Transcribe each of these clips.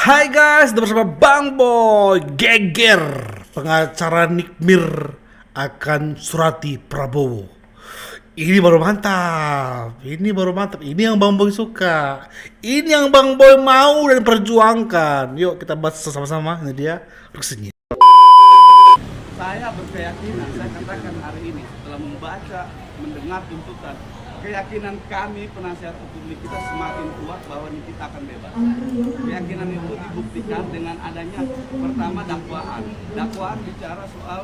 Hai guys, udah bersama Bang Boy Geger. Pengacara Nikmir akan surati Prabowo. Ini baru mantap. Ini yang Bang Boy suka. Ini yang Bang Boy mau dan perjuangkan. Yuk kita bahas sama-sama. Ini dia reaksinya. Saya berkeyakinan, saya katakan hari ini setelah membaca, mendengar tuntutan, keyakinan kami penasihat hukum Nikita semakin kuat bahwa Nikita akan bebas. Keyakinan itu dibuktikan dengan adanya pertama dakwaan. Dakwaan bicara soal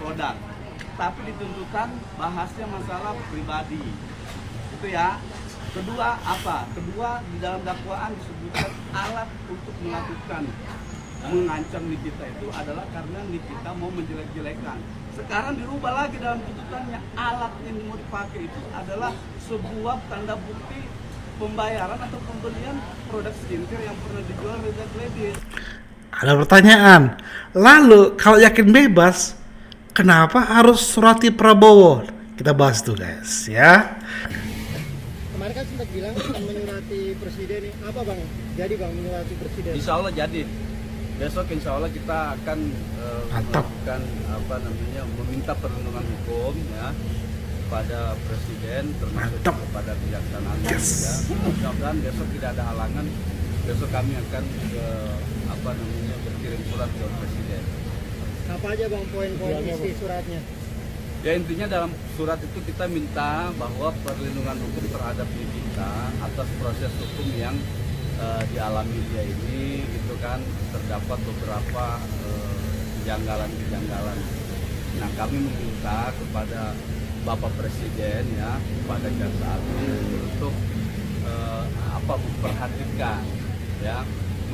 produk. Tapi di tuntutan bahasnya masalah pribadi. Itu ya. Kedua apa? Kedua di dalam dakwaan disebutkan alat untuk melakukan mengancam Nikita itu adalah karena Nikita mau menjelek-jelekan. Sekarang dirubah lagi dalam tuntutannya, alat yang mau dipakai itu adalah sebuah tanda bukti pembayaran atau pembelian produk skincare yang pernah dijual Reza Gladys. Ada pertanyaan. Lalu kalau yakin bebas, kenapa harus surati Prabowo? Kita bahas tuh guys ya. Kemarin kan sempat bilang akan menyurati presiden nih. Apa bang? Jadi bang menyurati presiden? Insya Allah jadi. Besok insya Allah kita akan melakukan meminta perlindungan hukum ya kepada presiden termasuk kepada kejaksaan agung ya. Mudah-mudahan besok tidak ada halangan. Besok kami akan berkirim surat ke presiden. Apa aja bang poin-poin isi suratnya? Ya intinya dalam surat itu kita minta bahwa perlindungan hukum terhadap Nikita atas proses hukum yang dialami dia ini itu kan terdapat beberapa kejanggalan. Nah kami meminta kepada Bapak Presiden ya, kepada Jaksa Agung untuk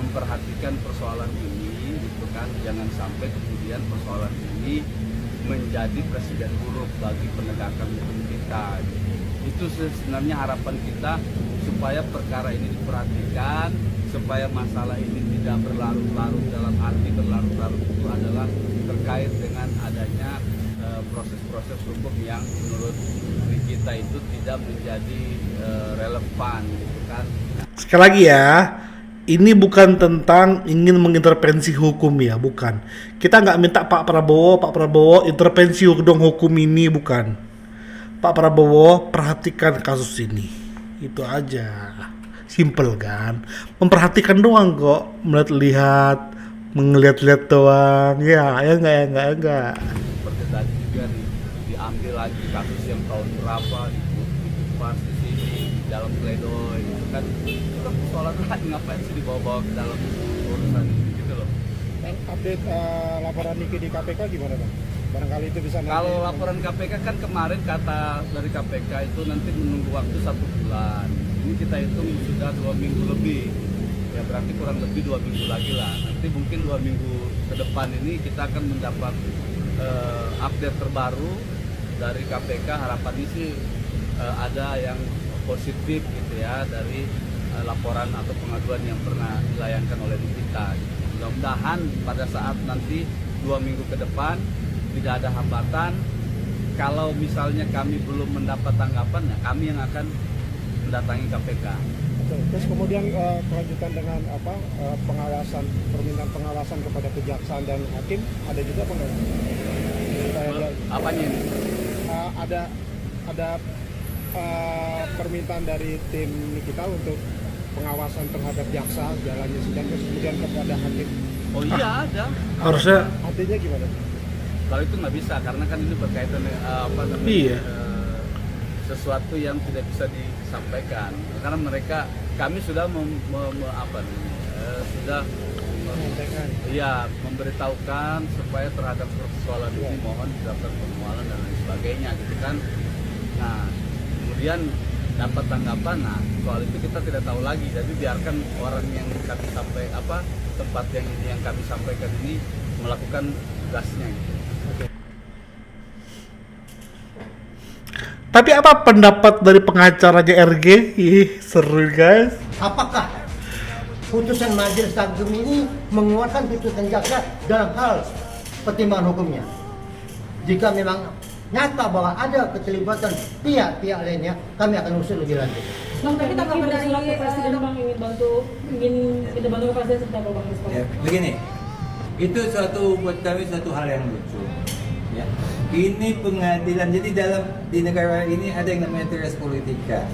memperhatikan persoalan ini gitu kan, jangan sampai kemudian persoalan ini menjadi presiden buruk bagi penegakan hukum kita. Itu sebenarnya harapan kita supaya perkara ini diperhatikan, supaya masalah ini tidak berlarut-larut. Dalam arti berlarut-larut itu adalah terkait dengan adanya proses-proses hukum yang menurut kita itu tidak menjadi relevan gitu kan. Sekali lagi ya, ini bukan tentang ingin mengintervensi hukum ya, bukan. Kita nggak minta Pak Prabowo intervensi hukum ini, bukan. Pak Prabowo perhatikan kasus ini, itu aja, simple kan. Memperhatikan doang kok, melihat doang, ya enggak. Seperti tadi juga diambil lagi kasus yang tahun berapa, dikupas di sini di dalam pledoi, itu kan persoalan lain, ngapain sih dibawa-bawa ke dalam urusan gitu loh. Update laporan Niki di KPK gimana bang? Barangkali itu bisa nanti. Kalau laporan KPK kan kemarin kata dari KPK itu nanti menunggu waktu 1 bulan. Ini kita hitung sudah 2 minggu lebih. Ya berarti kurang lebih 2 minggu lagi lah. Nanti mungkin 2 minggu ke depan ini kita akan mendapat update terbaru dari KPK. Harapannya sih ada yang positif gitu ya dari laporan atau pengaduan yang pernah dilayangkan oleh kita. Mudah-mudahan pada saat nanti 2 minggu ke depan tidak ada hambatan. Kalau misalnya kami belum mendapat tanggapan, ya kami yang akan mendatangi KPK. Terus kemudian kelanjutan dengan pengawasan, permintaan pengawasan kepada kejaksaan dan hakim ada juga apa enggak? Apanya ini? Ada permintaan dari tim Nikita untuk pengawasan terhadap jaksa jalannya sidang, terus kemudian kepada hakim. Oh iya ada. Harusnya. Artinya gimana? Kalau itu nggak bisa karena kan ini berkaitan Iya. Sesuatu yang tidak bisa disampaikan karena kami sudah memberitahukan supaya terhadap persoalan ini mohon dilakukan permohonan dan lain sebagainya gitu kan. Nah kemudian dapat tanggapan, nah soal itu kita tidak tahu lagi, jadi biarkan orang yang kami tempat yang kami sampaikan ini melakukan tugasnya gitu. Tapi apa pendapat dari pengacaranya RG? Seru guys. Apakah putusan Majelis Agung ini menguatkan putusan jaksa dalam hal pertimbangan hukumnya? Jika memang nyata bahwa ada keterlibatan pihak-pihak lainnya, kami akan usut lebih lanjut. Bang, tapi tanggapan dari surat ke presiden, Bang, ingin kita bantu ke presiden seperti apa, Bang? Ya, begini, itu buat kami suatu hal yang lucu. Ya. Ini pengadilan, jadi di negara ini ada yang namanya teras politika.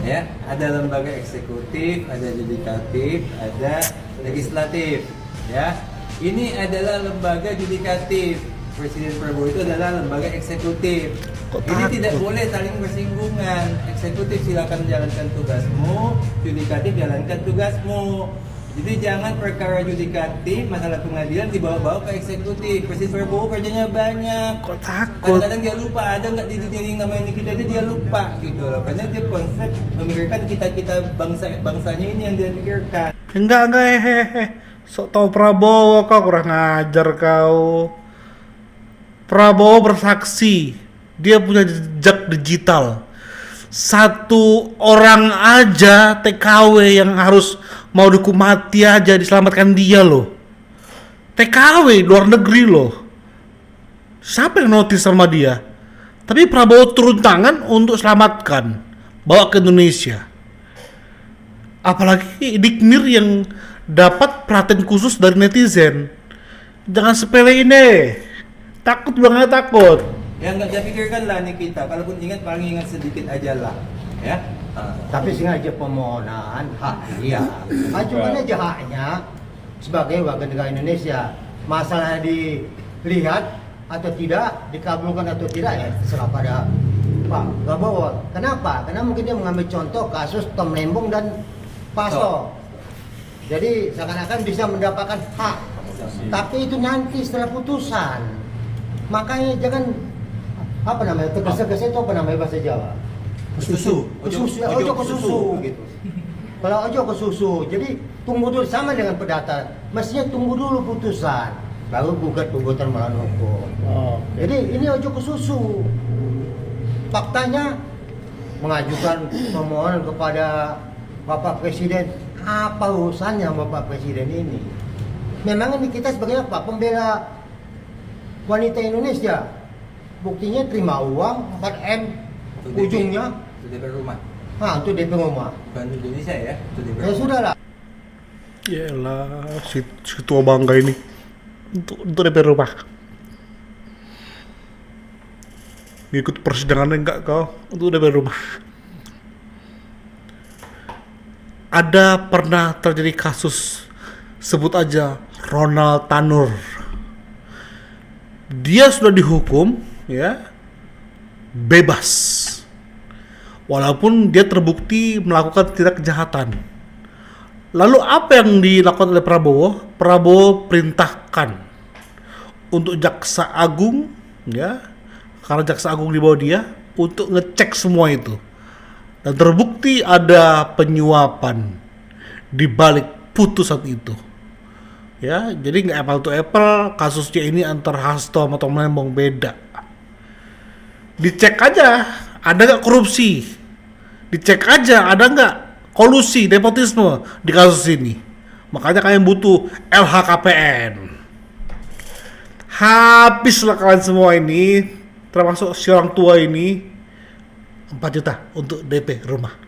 Ya, ada lembaga eksekutif, ada yudikatif, ada legislatif. Ya, ini adalah lembaga yudikatif. Presiden Prabowo itu adalah lembaga eksekutif. Ini tidak boleh saling bersinggungan. Eksekutif silakan jalankan tugasmu, yudikatif jalankan tugasmu. Jadi jangan perkara yudikatif, masalah pengadilan dibawa-bawa ke eksekutif. Presiden Prabowo kerjanya banyak. Kok takut? Kadang-kadang dia lupa, ada nggak di dunia yang namanya kita itu dia lupa gitu loh. Karena dia konsep memikirkan kita bangsanya ini yang dia pikirkan. Enggak, hehehe. Sok tau Prabowo, kau kurang ajar kau. Prabowo bersaksi, dia punya jejak digital. Satu orang aja TKW yang harus mau dihukum mati aja diselamatkan dia loh. TKW luar negeri loh. Siapa yang notice sama dia? Tapi Prabowo turun tangan untuk selamatkan, bawa ke Indonesia. Apalagi Diknir yang dapat perhatian khusus dari netizen. Jangan sepelein deh. Takut banget, takut. Yang nggak dia pikirkan lah nih kita. Kalaupun ingat paling ingat sedikit aja lah, ya. Tapi sengaja permohonan hak dia. Ajukan aja haknya sebagai warga negara Indonesia. Masalah dilihat atau tidak, dikabulkan atau tidak ya terserah pada Pak Prabowo. Kenapa? Karena mungkin dia mengambil contoh kasus Tom Lembong dan Pasto. Jadi seakan-akan bisa mendapatkan hak. Tapi itu nanti setelah putusan. Makanya jangan tergesa-gesa itu apa namanya bahasa Jawa? Kesusu. Ojo ke susu gitu. Kalau ojo ke susu, jadi tunggu dulu sama dengan perdata. Mestinya tunggu dulu putusan, baru gugat gugatan melawan hukum. Jadi ini ojo ke susu. Faktanya mengajukan permohonan kepada Bapak Presiden, apa urusannya Bapak Presiden ini? Memang ini kita sebagai apa? Pembela wanita Indonesia. Buktinya terima uang 4M ujungnya Untuk DP rumah. untuk DP rumah. Bukan Indonesia ya, untuk DP Ya rumah. sudah lah. Yaelah, si tua bangga ini. Untuk DP rumah. Ngikut persidangannya enggak kau? Untuk DP rumah. Ada pernah terjadi kasus, sebut aja Ronald Tanur. Dia sudah dihukum, ya, bebas. Walaupun dia terbukti melakukan tindak kejahatan. Lalu apa yang dilakukan oleh Prabowo? Prabowo perintahkan untuk Jaksa Agung, ya, karena Jaksa Agung di bawah dia, untuk ngecek semua itu. Dan terbukti ada penyuapan di balik putusan itu. Ya, jadi nggak apple to apple kasusnya ini antar Hasto sama Tom Lembong, beda. Dicek aja ada nggak korupsi, dicek aja ada nggak kolusi nepotisme di kasus ini. Makanya kalian butuh LHKPN. Habislah kalian semua ini, termasuk si orang tua ini, 4 juta untuk DP rumah.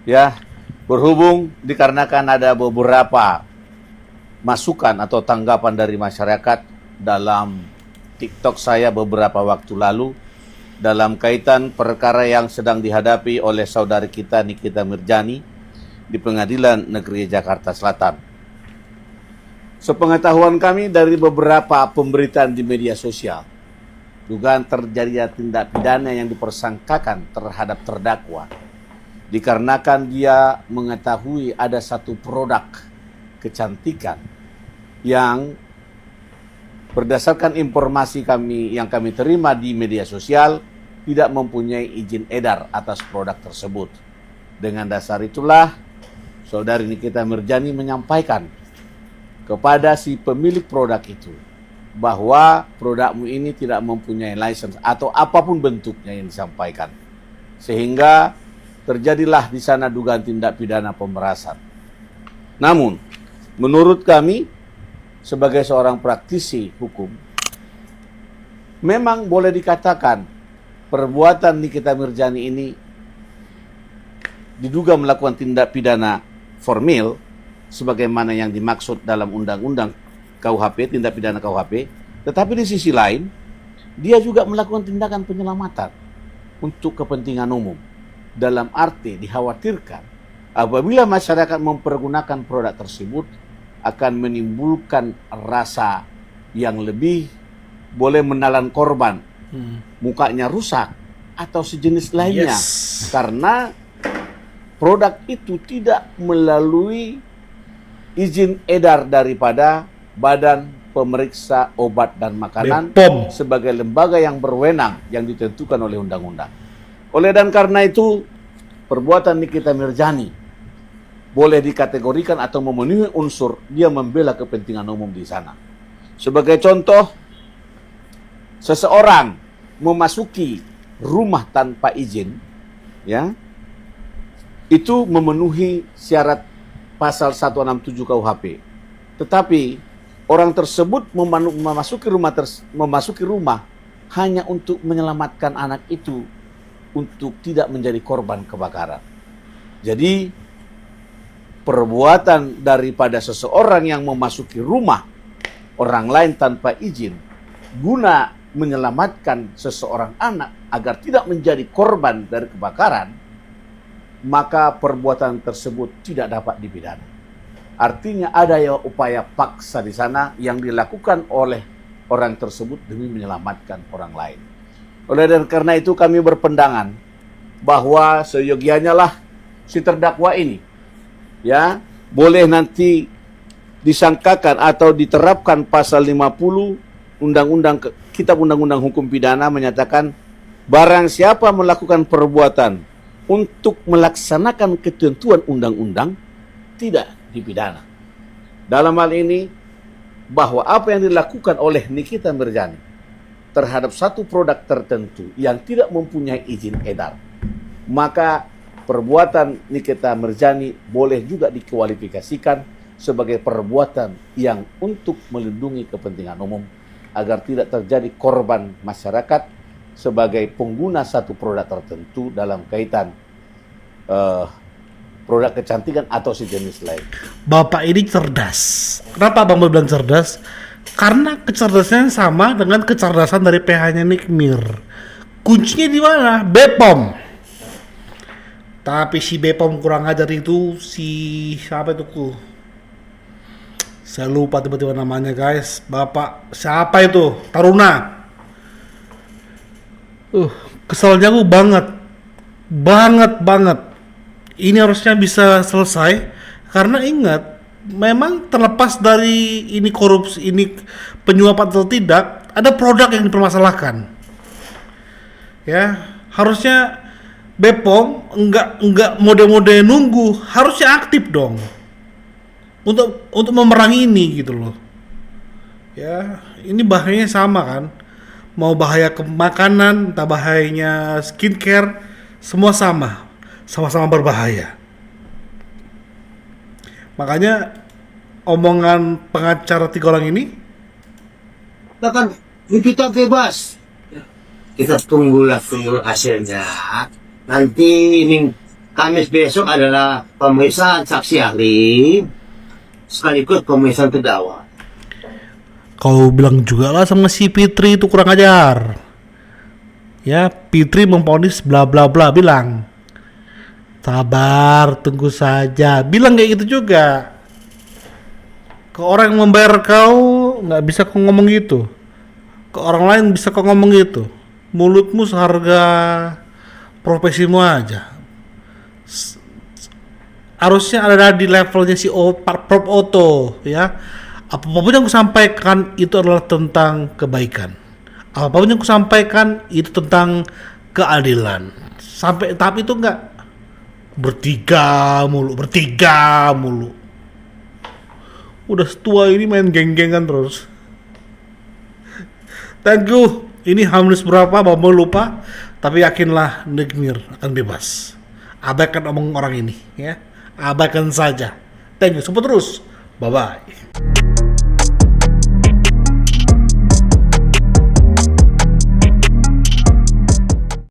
Ya, berhubung dikarenakan ada beberapa masukan atau tanggapan dari masyarakat dalam TikTok saya beberapa waktu lalu dalam kaitan perkara yang sedang dihadapi oleh saudari kita Nikita Mirjani di Pengadilan Negeri Jakarta Selatan. Sepengetahuan kami dari beberapa pemberitaan di media sosial, dugaan terjadi tindak pidana yang dipersangkakan terhadap terdakwa dikarenakan dia mengetahui ada satu produk kecantikan yang berdasarkan informasi yang kami terima di media sosial tidak mempunyai izin edar atas produk tersebut. Dengan dasar itulah saudari Nikita Mirjani menyampaikan kepada si pemilik produk itu bahwa produkmu ini tidak mempunyai license atau apapun bentuknya yang disampaikan, sehingga terjadilah di sana dugaan tindak pidana pemerasan. Namun, menurut kami sebagai seorang praktisi hukum, memang boleh dikatakan perbuatan Nikita Mirzani ini diduga melakukan tindak pidana formil sebagaimana yang dimaksud dalam undang-undang KUHP, tindak pidana KUHP, tetapi di sisi lain dia juga melakukan tindakan penyelamatan untuk kepentingan umum. Dalam arti dikhawatirkan apabila masyarakat mempergunakan produk tersebut akan menimbulkan rasa yang lebih boleh menelan korban, mukanya rusak atau sejenis lainnya. Karena produk itu tidak melalui izin edar daripada Badan Pemeriksa Obat dan Makanan BPOM sebagai lembaga yang berwenang yang ditentukan oleh undang-undang. Oleh dan karena itu, perbuatan Nikita Mirzani boleh dikategorikan atau memenuhi unsur dia membela kepentingan umum di sana. Sebagai contoh, seseorang memasuki rumah tanpa izin, ya, itu memenuhi syarat pasal 167 KUHP. Tetapi orang tersebut memasuki rumah hanya untuk menyelamatkan anak itu untuk tidak menjadi korban kebakaran. Jadi perbuatan daripada seseorang yang memasuki rumah orang lain tanpa izin guna menyelamatkan seseorang anak agar tidak menjadi korban dari kebakaran, maka perbuatan tersebut tidak dapat dipidana. Artinya ada ya upaya paksa di sana yang dilakukan oleh orang tersebut demi menyelamatkan orang lain. Oleh dan karena itu kami berpendangan bahwa seyogianya lah si terdakwa ini, ya, boleh nanti disangkakan atau diterapkan pasal 50 Kitab Undang-Undang Hukum Pidana menyatakan barang siapa melakukan perbuatan untuk melaksanakan ketentuan undang-undang tidak dipidana. Dalam hal ini bahwa apa yang dilakukan oleh Nikita Mirzani terhadap satu produk tertentu yang tidak mempunyai izin edar, maka perbuatan Nikita Mirzani boleh juga dikualifikasikan sebagai perbuatan yang untuk melindungi kepentingan umum agar tidak terjadi korban masyarakat sebagai pengguna satu produk tertentu dalam kaitan produk kecantikan atau sejenis lain. Bapak ini cerdas. Kenapa Bang bilang cerdas? Karena kecerdasannya sama dengan kecerdasan dari PH-nya Nikmir. Kuncinya di mana? BPOM. Tapi si BPOM kurang ajar itu si siapa itu ku? Saya lupa tiba-tiba namanya guys. Bapak siapa itu? Taruna. Keselnya gue banget. Ini harusnya bisa selesai karena ingat, memang terlepas dari ini korupsi, ini penyuapan atau tidak, ada produk yang dipermasalahkan. Ya, harusnya BPOM enggak mode-mode nunggu, harusnya aktif dong. Untuk memerangi ini gitu loh. Ya, ini bahayanya sama kan. Mau bahaya ke makanan, entah bahayanya skincare, semua sama-sama berbahaya. Makanya omongan pengacara 3 orang ini, Bahkan kita bebas. Kita tunggulah hasilnya. Nanti ini Kamis besok adalah pemeriksaan saksi ahli sekaligus pemeriksaan terdakwa. kau bilang juga lah sama si Fitri itu kurang ajar. Ya, Fitri memponis bla bla bla, bilang sabar, tunggu saja. Bilang kayak gitu juga. Ke orang yang membayar kau nggak bisa kau ngomong gitu. Ke orang lain bisa kau ngomong gitu. Mulutmu seharga profesimu aja. Harusnya ada di levelnya si Prof Otto, ya. Apapun yang aku sampaikan itu adalah tentang kebaikan. Apapun yang aku sampaikan itu tentang keadilan. Sampai tahap itu enggak bertiga mulu. Udah tua ini main geng-gengan terus. Thank you. Ini H- berapa Bapak lupa, tapi yakinlah Nikmir akan bebas. Abaikan omong orang ini, ya. Abaikan saja. Thank you. Support terus. Bye bye.